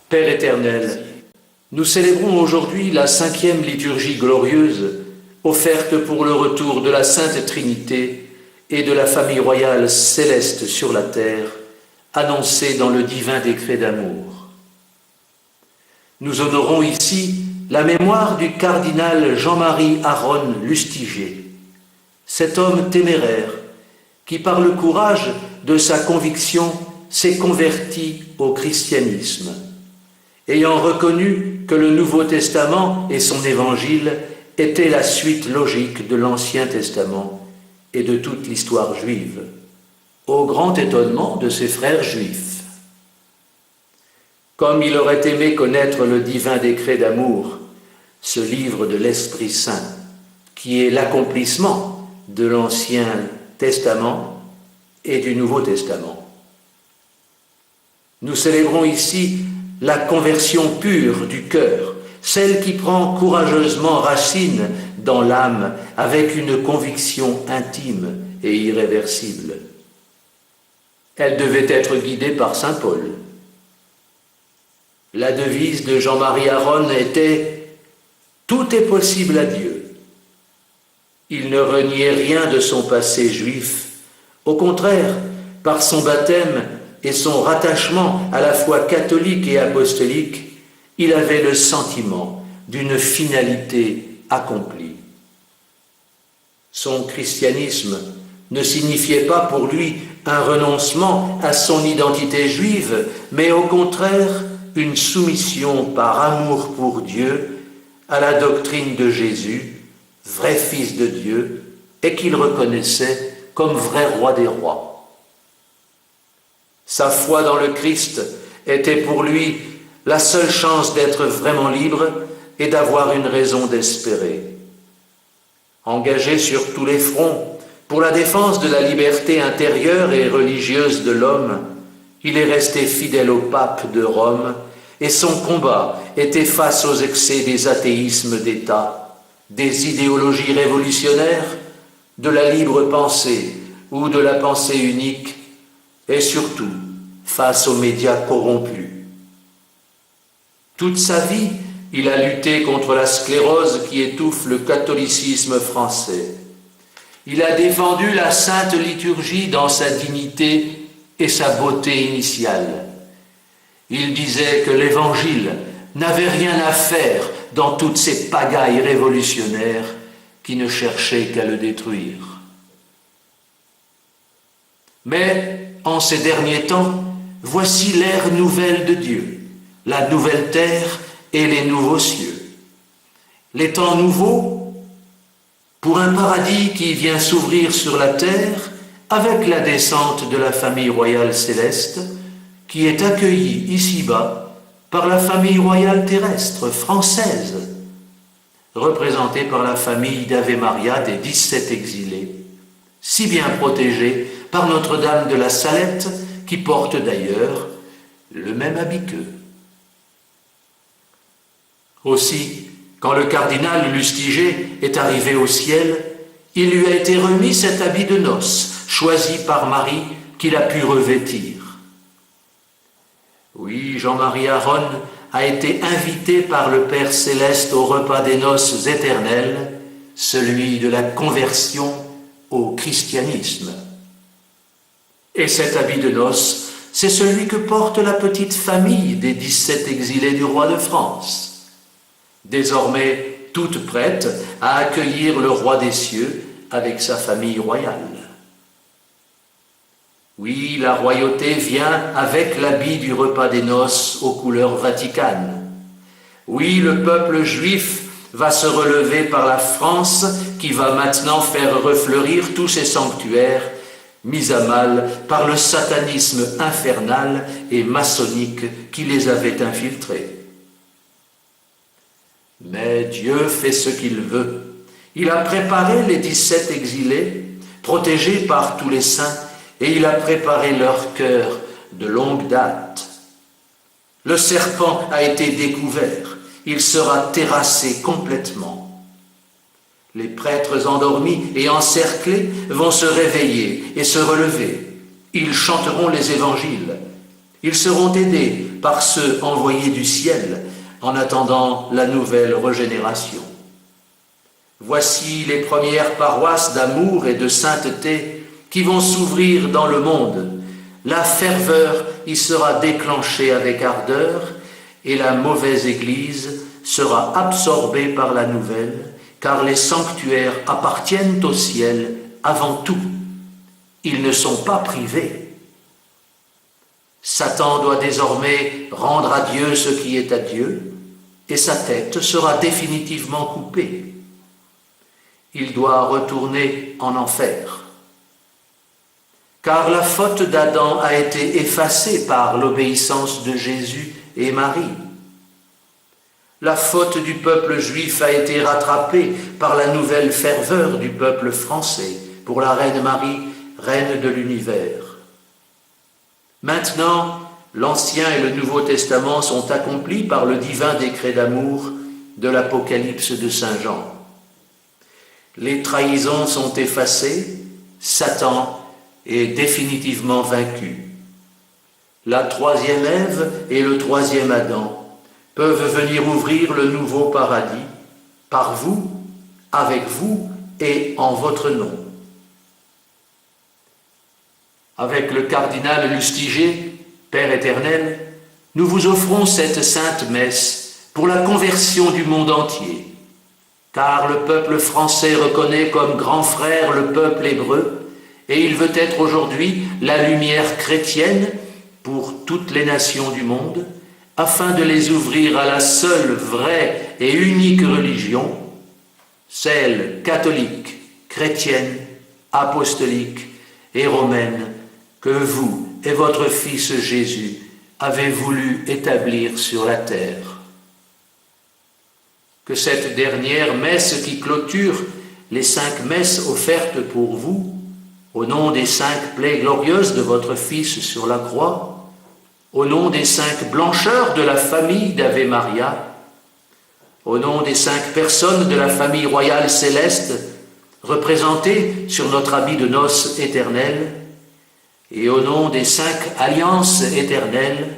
Père éternel, nous célébrons aujourd'hui la 5e liturgie glorieuse offerte pour le retour de la Sainte Trinité et de la famille royale céleste sur la terre, annoncée dans le divin décret d'amour. Nous honorons ici la mémoire du cardinal Jean-Marie Aron Lustiger, cet homme téméraire qui, par le courage de sa conviction, s'est converti au christianisme, ayant reconnu que le Nouveau Testament et son évangile étaient la suite logique de l'Ancien Testament et de toute l'histoire juive, au grand étonnement de ses frères juifs. Comme il aurait aimé connaître le divin décret d'amour, ce livre de l'Esprit Saint, qui est l'accomplissement de l'Ancien Testament et du Nouveau Testament. Nous célébrons ici la conversion pure du cœur, celle qui prend courageusement racine dans l'âme avec une conviction intime et irréversible. Elle devait être guidée par saint Paul. La devise de Jean-Marie Aron était « Tout est possible à Dieu ». Il ne reniait rien de son passé juif. Au contraire, par son baptême et son rattachement à la foi catholique et apostolique, il avait le sentiment d'une finalité accomplie. Son christianisme ne signifiait pas pour lui un renoncement à son identité juive, mais au contraire une soumission par amour pour Dieu à la doctrine de Jésus, vrai Fils de Dieu, et qu'il reconnaissait comme vrai roi des rois. Sa foi dans le Christ était pour lui la seule chance d'être vraiment libre et d'avoir une raison d'espérer. Engagé sur tous les fronts pour la défense de la liberté intérieure et religieuse de l'homme, il est resté fidèle au pape de Rome et son combat était face aux excès des athéismes d'État, des idéologies révolutionnaires, de la libre pensée ou de la pensée unique, et surtout face aux médias corrompus. Toute sa vie, il a lutté contre la sclérose qui étouffe le catholicisme français. Il a défendu la sainte liturgie dans sa dignité et sa beauté initiale. Il disait que l'Évangile n'avait rien à faire dans toutes ces pagailles révolutionnaires qui ne cherchaient qu'à le détruire. Mais, en ces derniers temps, voici l'ère nouvelle de Dieu, la nouvelle terre et les nouveaux cieux. Les temps nouveaux pour un paradis qui vient s'ouvrir sur la terre avec la descente de la famille royale céleste qui est accueillie ici-bas par la famille royale terrestre française, représentée par la famille d'Ave Maria des 17 exilés, si bien protégée par Notre-Dame de la Salette, qui porte d'ailleurs le même habit qu'eux. Aussi, quand le cardinal Lustiger est arrivé au ciel, il lui a été remis cet habit de noces, choisi par Marie, qu'il a pu revêtir. Oui, Jean-Marie Aron a été invité par le Père Céleste au repas des noces éternelles, celui de la conversion au christianisme. Et cet habit de noces, c'est celui que porte la petite famille des 17 exilés du roi de France, désormais toute prête à accueillir le roi des cieux avec sa famille royale. Oui, la royauté vient avec l'habit du repas des noces aux couleurs vaticanes. Oui, le peuple juif va se relever par la France qui va maintenant faire refleurir tous ses sanctuaires mis à mal par le satanisme infernal et maçonnique qui les avait infiltrés. Mais Dieu fait ce qu'il veut. Il a préparé les 17 exilés, protégés par tous les saints, et il a préparé leur cœur de longue date. Le serpent a été découvert, il sera terrassé complètement. Les prêtres endormis et encerclés vont se réveiller et se relever. Ils chanteront les évangiles. Ils seront aidés par ceux envoyés du ciel en attendant la nouvelle régénération. Voici les premières paroisses d'amour et de sainteté qui vont s'ouvrir dans le monde. La ferveur y sera déclenchée avec ardeur et la mauvaise Église sera absorbée par la nouvelle, car les sanctuaires appartiennent au ciel avant tout. Ils ne sont pas privés. Satan doit désormais rendre à Dieu ce qui est à Dieu, et sa tête sera définitivement coupée. Il doit retourner en enfer. Car la faute d'Adam a été effacée par l'obéissance de Jésus et Marie. La faute du peuple juif a été rattrapée par la nouvelle ferveur du peuple français pour la Reine Marie, Reine de l'univers. Maintenant, l'Ancien et le Nouveau Testament sont accomplis par le divin décret d'amour de l'Apocalypse de Saint Jean. Les trahisons sont effacées, Satan est définitivement vaincu. La troisième Ève et le troisième Adam peuvent venir ouvrir le nouveau paradis par vous, avec vous et en votre nom. Avec le cardinal Lustiger, Père éternel, nous vous offrons cette sainte messe pour la conversion du monde entier, car le peuple français reconnaît comme grand frère le peuple hébreu, et il veut être aujourd'hui la lumière chrétienne pour toutes les nations du monde, afin de les ouvrir à la seule vraie et unique religion, celle catholique, chrétienne, apostolique et romaine, que vous et votre Fils Jésus avez voulu établir sur la terre. Que cette dernière messe qui clôture les 5 messes offertes pour vous, au nom des 5 plaies glorieuses de votre Fils sur la croix, au nom des 5 blancheurs de la famille d'Ave Maria, au nom des 5 personnes de la famille royale céleste, représentées sur notre habit de noces éternel, et au nom des 5 alliances éternelles,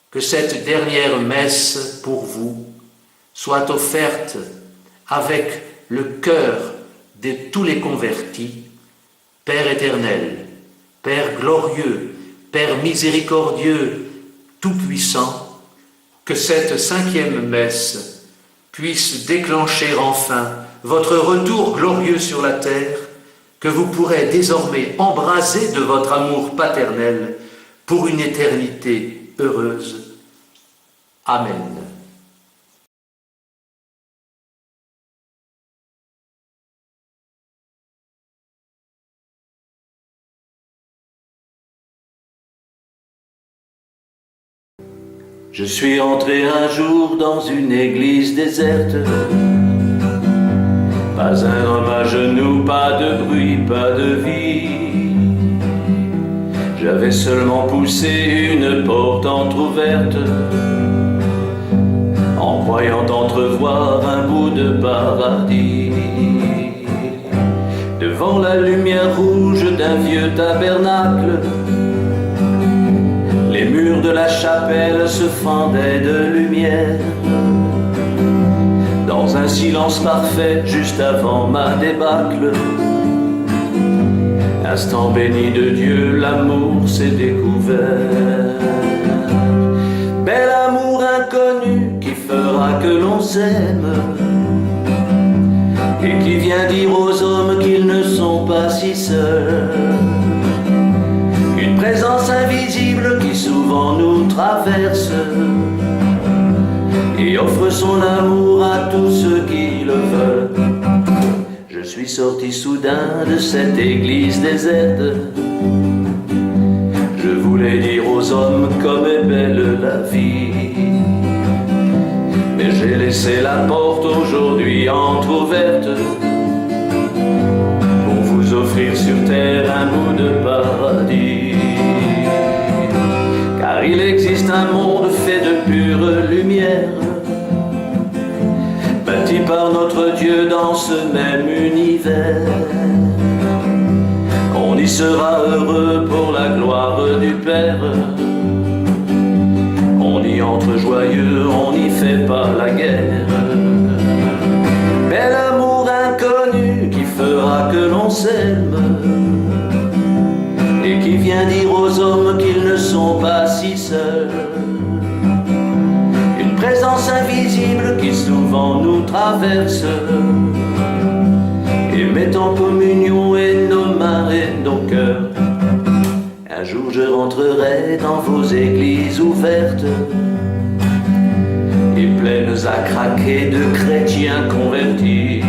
que cette dernière messe pour vous soit offerte avec le cœur de tous les convertis. Père éternel, Père glorieux, Père miséricordieux, tout-puissant, que cette 5e messe puisse déclencher enfin votre retour glorieux sur la terre, que vous pourrez désormais embraser de votre amour paternel pour une éternité heureuse. Amen. Je suis entré un jour dans une église déserte. Pas un homme à genoux, pas de bruit, pas de vie. J'avais seulement poussé une porte entr'ouverte, en croyant entrevoir un bout de paradis. Devant la lumière rouge d'un vieux tabernacle, les murs de la chapelle se fendaient de lumière. Dans un silence parfait, juste avant ma débâcle, instant béni de Dieu, l'amour s'est découvert. Bel amour inconnu qui fera que l'on s'aime, et qui vient dire aux hommes qu'ils ne sont pas si seuls. Une présence invisible qui souvent nous traverse et offre son amour à tous ceux qui le veulent. Je suis sorti soudain de cette église déserte. Je voulais dire aux hommes comme est belle la vie, mais j'ai laissé la porte aujourd'hui entr'ouverte pour vous offrir sur terre un bout de paradis. Car il existe un monde fait de pure lumière, bâti par notre Dieu dans ce même univers. On y qui sera heureux pour la gloire du Père. On y entre joyeux, on n'y fait pas la guerre. Bel amour inconnu qui fera que l'on s'aime et qui vient dire aux hommes qu'ils ne sont pas si seuls. Une présence invisible qui souvent nous traverse et met en communion et nos mains et nos cœurs. Un jour je rentrerai dans vos églises ouvertes et pleines à craquer de chrétiens convertis.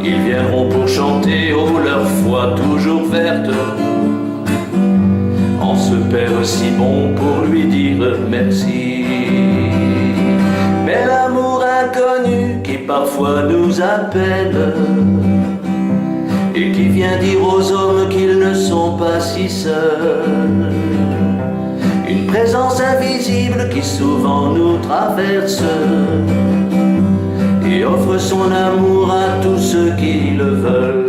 Ils viendront pour chanter, oh leur foi toujours verte, en ce Père si bon pour lui dire merci. Bel amour inconnu qui parfois nous appelle et qui vient dire aux hommes qu'ils ne sont pas si seuls. Une présence invisible qui souvent nous traverse et offre son amour à tous ceux qui le veulent.